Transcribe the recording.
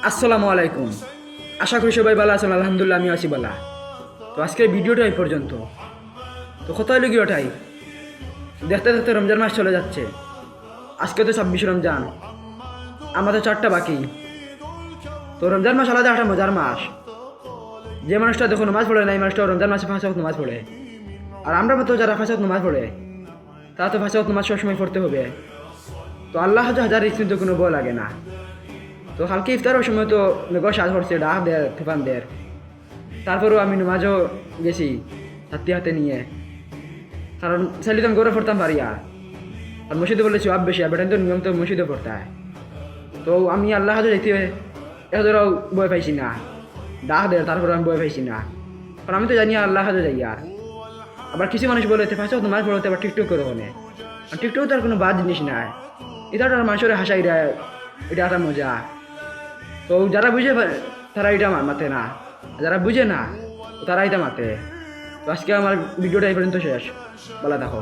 আসসালামু আলাইকুম। আশা করি সবাই ভালো আছেন। আলহামদুলিল্লাহ আমি আছি ভালো। তো আজকের ভিডিওটা এই পর্যন্ত। তো কোথায় লুকি ওঠাই, দেখতে দেখতে রমজান মাস চলে যাচ্ছে। আজকে তো 26 রমজান, আমাদের 4টা বাকি। তো রমজান মাস আলাদা একটা মজার মাস। যে মানুষটা দেখো নামাজ পড়ে না, এই মানুষটা রমজান মাসে 5 ওয়াক্ত নামাজ পড়ে। আর আমরা মতো যারা 5 ওয়াক্ত নামাজ পড়ে, তারা তো 5 ওয়াক্ত নামাজ সবসময় পড়তে হবে। তো আল্লাহ হাজার কিন্তু কোনো ভয় লাগে না। তো কালকে ইফতারের সময় তো মেঘ সাজ পড়ছে, ডাক দেয় তুফান দেয়। তারপরেও আমি নামাজও গেছি ছাত্রী হাতে নিয়ে, কারণ চাইলে তো আমি গৌরব পড়তাম পারি। আর মসজিদে বলেছি আব বেশি, আর বেটান তো নিয়ম তো মসজিদে পড়তে হয়। তো আমি আল্লাহ হাজার যেতে এদেরও বয় পাইছি না, ডাক দেয় তারপরে আমি বয় পাইছি না, কারণ আমি তো জানি আল্লাহ হাজার যাই। আবার কিছু মানুষ বলে ফাঁসে তোমার পড়তে আবার টিকটক করে বলে, আর টিকটক তো আর কোনো বাদ জিনিস নাই। এটা তো আর মানুষের হাসাই দেয়, এটা একটা মজা। তো যারা বুঝে তারা এটা মাতে না, যারা বুঝে না তারা এটা মাতে। তো আজকে আমার ভিডিওটা এই পর্যন্ত শেষ। বলা দেখো।